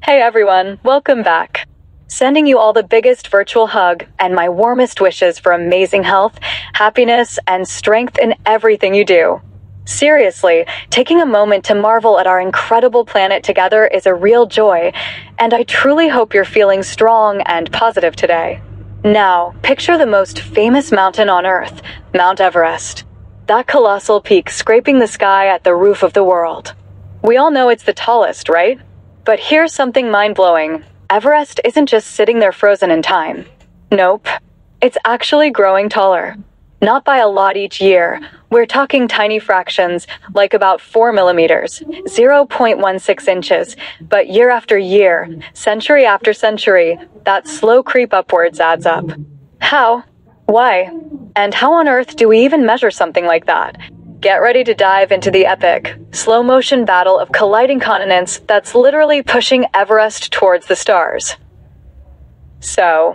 Hey everyone, welcome back. Sending you all the biggest virtual hug and my warmest wishes for amazing health, happiness, and strength in everything you do. Seriously, taking a moment to marvel at our incredible planet together is a real joy, and I truly hope you're feeling strong and positive today. Now, picture the most famous mountain on Earth, Mount Everest. That colossal peak scraping the sky at the roof of the world. We all know it's the tallest, right? But here's something mind-blowing. Everest isn't just sitting there frozen in time. Nope. It's actually growing taller. Not by a lot each year. We're talking tiny fractions, like about 4 millimeters, 0.16 inches. But year after year, century after century, that slow creep upwards adds up. How? Why? And how on earth do we even measure something like that? Get ready to dive into the epic, slow-motion battle of colliding continents that's literally pushing Everest towards the stars. So,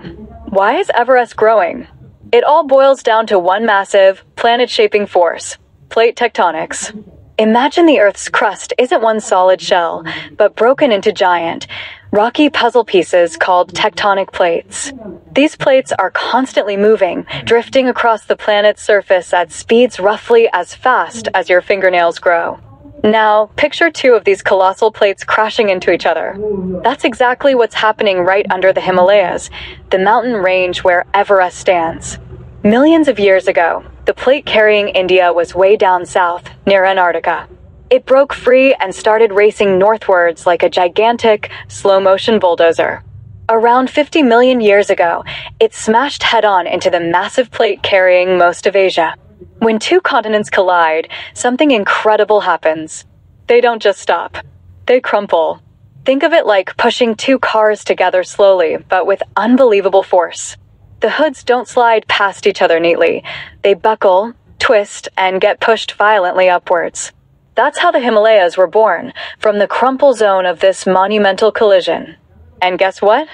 why is Everest growing? It all boils down to one massive, planet-shaping force: plate tectonics. Imagine the Earth's crust isn't one solid shell, but broken into giant, rocky puzzle pieces called tectonic plates. These plates are constantly moving, drifting across the planet's surface at speeds roughly as fast as your fingernails grow. Now, picture two of these colossal plates crashing into each other. That's exactly what's happening right under the Himalayas, the mountain range where Everest stands. Millions of years ago, the plate carrying India was way down south, near Antarctica. It broke free and started racing northwards like a gigantic, slow-motion bulldozer. Around 50 million years ago, it smashed head-on into the massive plate carrying most of Asia. When two continents collide, something incredible happens. They don't just stop. They crumple. Think of it like pushing two cars together slowly, but with unbelievable force. The hoods don't slide past each other neatly. They buckle, twist, and get pushed violently upwards. That's how the Himalayas were born, from the crumple zone of this monumental collision. And guess what?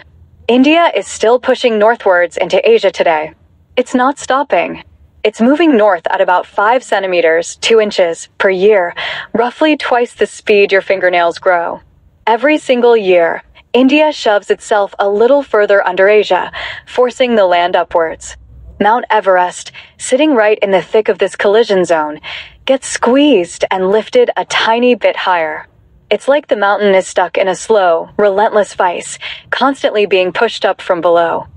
India is still pushing northwards into Asia today. It's not stopping. It's moving north at about 5 centimeters, 2 inches, per year, roughly twice the speed your fingernails grow. Every single year, India shoves itself a little further under Asia, forcing the land upwards. Mount Everest, sitting right in the thick of this collision zone, gets squeezed and lifted a tiny bit higher. It's like the mountain is stuck in a slow, relentless vice, constantly being pushed up from below.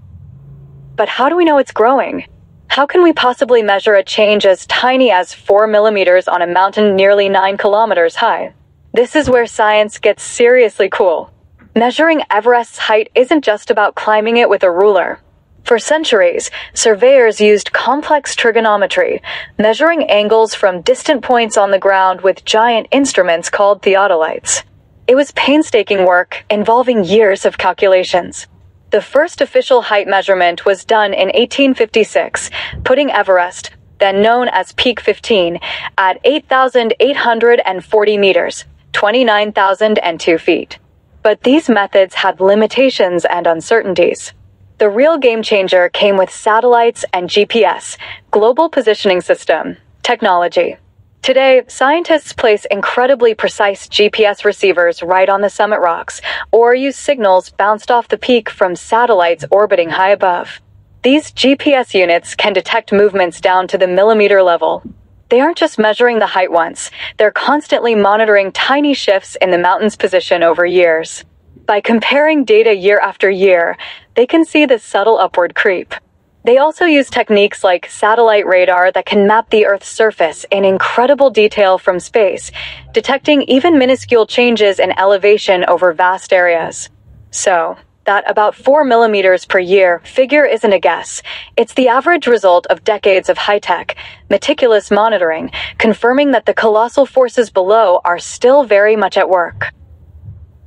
But how do we know it's growing? How can we possibly measure a change as tiny as 4 millimeters on a mountain nearly 9 kilometers high? This is where science gets seriously cool. Measuring Everest's height isn't just about climbing it with a ruler. For centuries, surveyors used complex trigonometry, measuring angles from distant points on the ground with giant instruments called theodolites. It was painstaking work, involving years of calculations. The first official height measurement was done in 1856, putting Everest, then known as Peak 15, at 8,840 meters, 29,002 feet. But these methods had limitations and uncertainties. The real game changer came with satellites and GPS, Global Positioning System, technology. Today, scientists place incredibly precise GPS receivers right on the summit rocks, or use signals bounced off the peak from satellites orbiting high above. These GPS units can detect movements down to the millimeter level. They aren't just measuring the height once, they're constantly monitoring tiny shifts in the mountain's position over years. By comparing data year after year, they can see the subtle upward creep. They also use techniques like satellite radar that can map the Earth's surface in incredible detail from space, detecting even minuscule changes in elevation over vast areas. So, that about 4 millimeters per year figure isn't a guess. It's the average result of decades of high-tech, meticulous monitoring, confirming that the colossal forces below are still very much at work.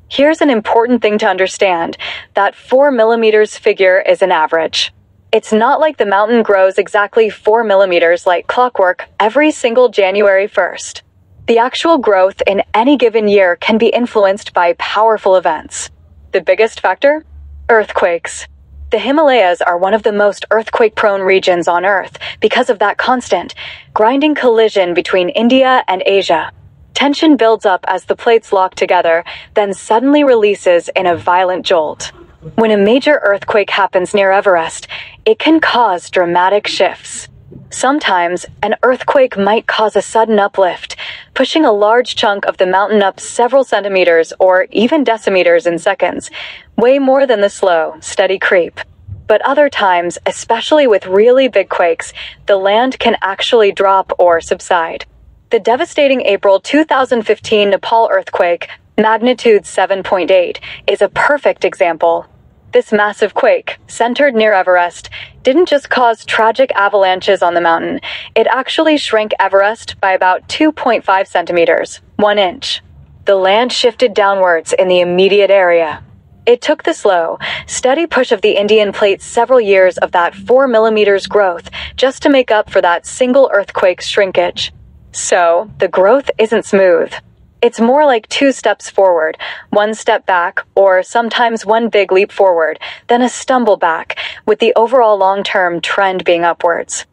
Here's an important thing to understand. That 4 millimeters figure is an average. It's not like the mountain grows exactly 4 millimeters like clockwork every single January 1st. The actual growth in any given year can be influenced by powerful events. The biggest factor? Earthquakes. The Himalayas are one of the most earthquake-prone regions on Earth because of that constant, grinding collision between India and Asia. Tension builds up as the plates lock together, then suddenly releases in a violent jolt. When a major earthquake happens near Everest, it can cause dramatic shifts. Sometimes, an earthquake might cause a sudden uplift, pushing a large chunk of the mountain up several centimeters or even decimeters in seconds, way more than the slow, steady creep. But other times, especially with really big quakes, the land can actually drop or subside. The devastating April 2015 Nepal earthquake, magnitude 7.8, is a perfect example. This massive quake, centered near Everest, didn't just cause tragic avalanches on the mountain, it actually shrank Everest by about 2.5 centimeters, 1 inch. The land shifted downwards in the immediate area. It took the slow, steady push of the Indian plate several years of that 4 millimeters growth just to make up for that single earthquake's shrinkage. So, the growth isn't smooth. It's more like 2 steps forward, 1 step back, or sometimes 1 big leap forward, then a stumble back, with the overall long-term trend being upwards.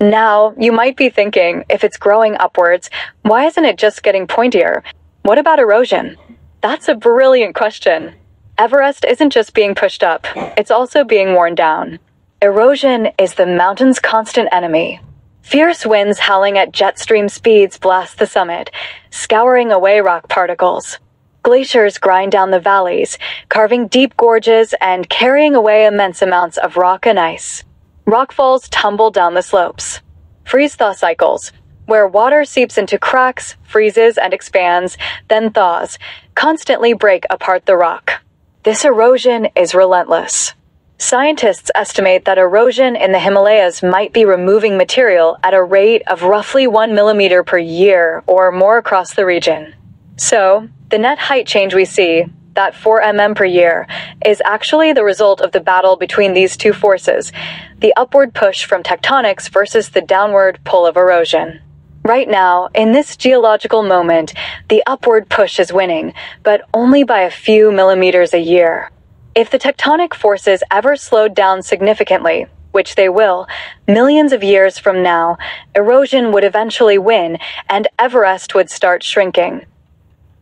Now, you might be thinking, if it's growing upwards, why isn't it just getting pointier? What about erosion? That's a brilliant question. Everest isn't just being pushed up, it's also being worn down. Erosion is the mountain's constant enemy. Fierce winds howling at jet stream speeds blast the summit, scouring away rock particles. Glaciers grind down the valleys, carving deep gorges and carrying away immense amounts of rock and ice. Rockfalls tumble down the slopes. Freeze-thaw cycles, where water seeps into cracks, freezes and expands, then thaws, constantly break apart the rock. This erosion is relentless. Scientists estimate that erosion in the Himalayas might be removing material at a rate of roughly 1 millimeter per year or more across the region. So, the net height change we see, that 4 mm per year, is actually the result of the battle between these two forces, the upward push from tectonics versus the downward pull of erosion. Right now, in this geological moment, the upward push is winning, but only by a few millimeters a year. If the tectonic forces ever slowed down significantly, which they will, millions of years from now, erosion would eventually win and Everest would start shrinking.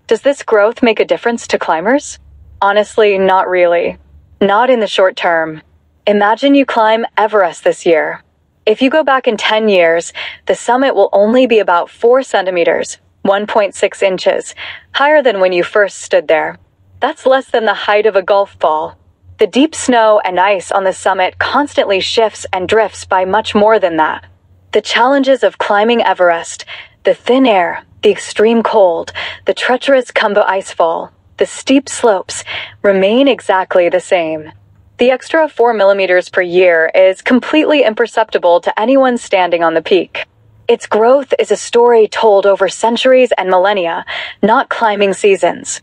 Does this growth make a difference to climbers? Honestly, not really. Not in the short term. Imagine you climb Everest this year. If you go back in 10 years, the summit will only be about 4 centimeters, 1.6 inches, higher than when you first stood there. That's less than the height of a golf ball. The deep snow and ice on the summit constantly shifts and drifts by much more than that. The challenges of climbing Everest, the thin air, the extreme cold, the treacherous Khumbu icefall, the steep slopes, remain exactly the same. The extra 4 millimeters per year is completely imperceptible to anyone standing on the peak. Its growth is a story told over centuries and millennia, not climbing seasons.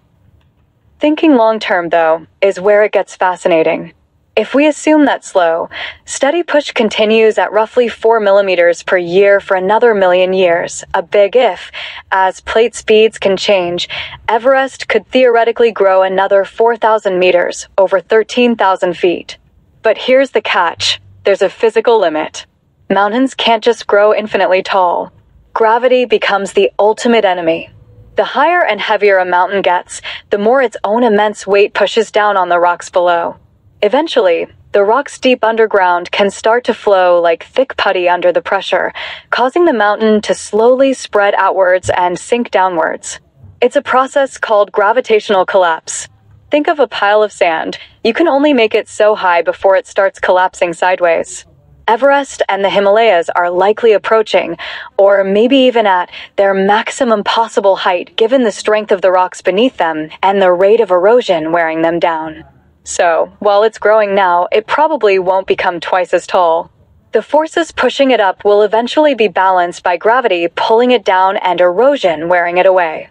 Thinking long-term, though, is where it gets fascinating. If we assume that slow, steady push continues at roughly 4 millimeters per year for another million years, a big if, as plate speeds can change, Everest could theoretically grow another 4,000 meters, over 13,000 feet. But here's the catch. There's a physical limit. Mountains can't just grow infinitely tall. Gravity becomes the ultimate enemy. The higher and heavier a mountain gets, the more its own immense weight pushes down on the rocks below. Eventually, the rocks deep underground can start to flow like thick putty under the pressure, causing the mountain to slowly spread outwards and sink downwards. It's a process called gravitational collapse. Think of a pile of sand. You can only make it so high before it starts collapsing sideways. Everest and the Himalayas are likely approaching, or maybe even at, their maximum possible height given the strength of the rocks beneath them and the rate of erosion wearing them down. So, while it's growing now, it probably won't become twice as tall. The forces pushing it up will eventually be balanced by gravity pulling it down and erosion wearing it away.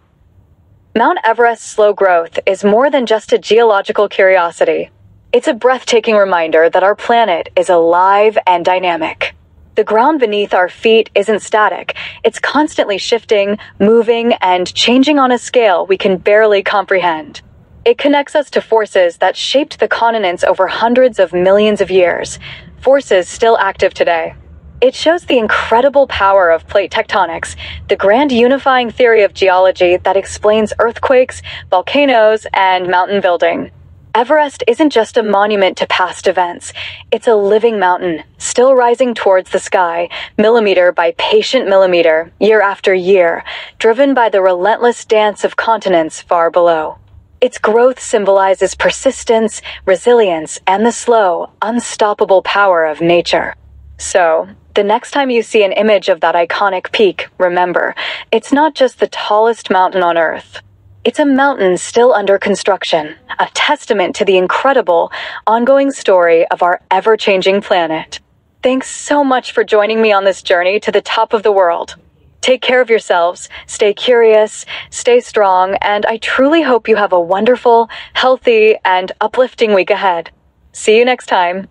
Mount Everest's slow growth is more than just a geological curiosity. It's a breathtaking reminder that our planet is alive and dynamic. The ground beneath our feet isn't static. It's constantly shifting, moving, and changing on a scale we can barely comprehend. It connects us to forces that shaped the continents over hundreds of millions of years, forces still active today. It shows the incredible power of plate tectonics, the grand unifying theory of geology that explains earthquakes, volcanoes, and mountain building. Everest isn't just a monument to past events. It's a living mountain, still rising towards the sky, millimeter by patient millimeter, year after year, driven by the relentless dance of continents far below. Its growth symbolizes persistence, resilience, and the slow, unstoppable power of nature. So, the next time you see an image of that iconic peak, remember, it's not just the tallest mountain on Earth. It's a mountain still under construction, a testament to the incredible, ongoing story of our ever-changing planet. Thanks so much for joining me on this journey to the top of the world. Take care of yourselves, stay curious, stay strong, and I truly hope you have a wonderful, healthy, and uplifting week ahead. See you next time.